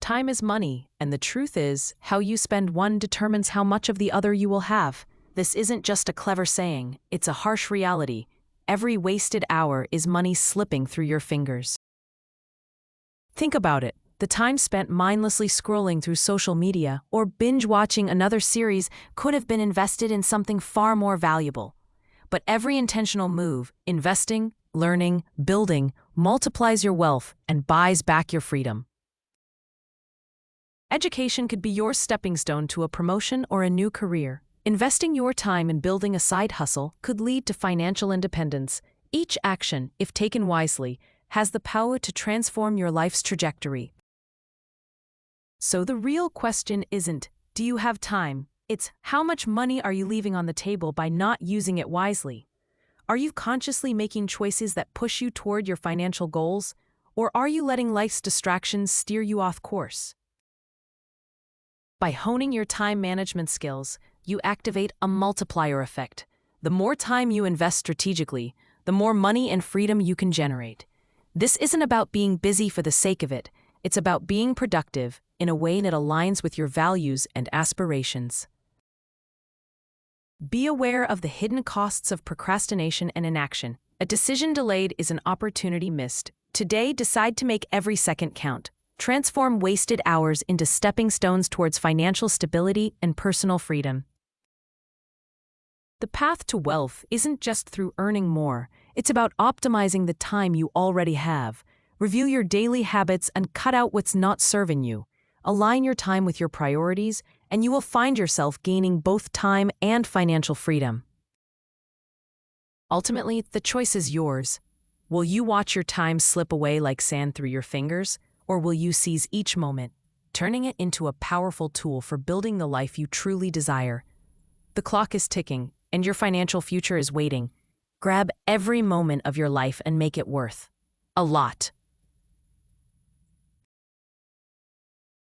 Time is money, and the truth is, how you spend one determines how much of the other you will have. This isn't just a clever saying, it's a harsh reality. Every wasted hour is money slipping through your fingers. Think about it. The time spent mindlessly scrolling through social media or binge-watching another series could have been invested in something far more valuable. But every intentional move, investing, learning, building, multiplies your wealth and buys back your freedom. Education could be your stepping stone to a promotion or a new career. Investing your time in building a side hustle could lead to financial independence. Each action, if taken wisely, has the power to transform your life's trajectory. So the real question isn't, do you have time? It's, how much money are you leaving on the table by not using it wisely? Are you consciously making choices that push you toward your financial goals, or are you letting life's distractions steer you off course? By honing your time management skills, you activate a multiplier effect. The more time you invest strategically, the more money and freedom you can generate. This isn't about being busy for the sake of it. It's about being productive in a way that aligns with your values and aspirations. Be aware of the hidden costs of procrastination and inaction. A decision delayed is an opportunity missed. Today, decide to make every second count. Transform wasted hours into stepping stones towards financial stability and personal freedom. The path to wealth isn't just through earning more. It's about optimizing the time you already have. Review your daily habits and cut out what's not serving you. Align your time with your priorities, and you will find yourself gaining both time and financial freedom. Ultimately, the choice is yours. Will you watch your time slip away like sand through your fingers, or will you seize each moment, turning it into a powerful tool for building the life you truly desire? The clock is ticking, and your financial future is waiting. Grab every moment of your life and make it worth a lot.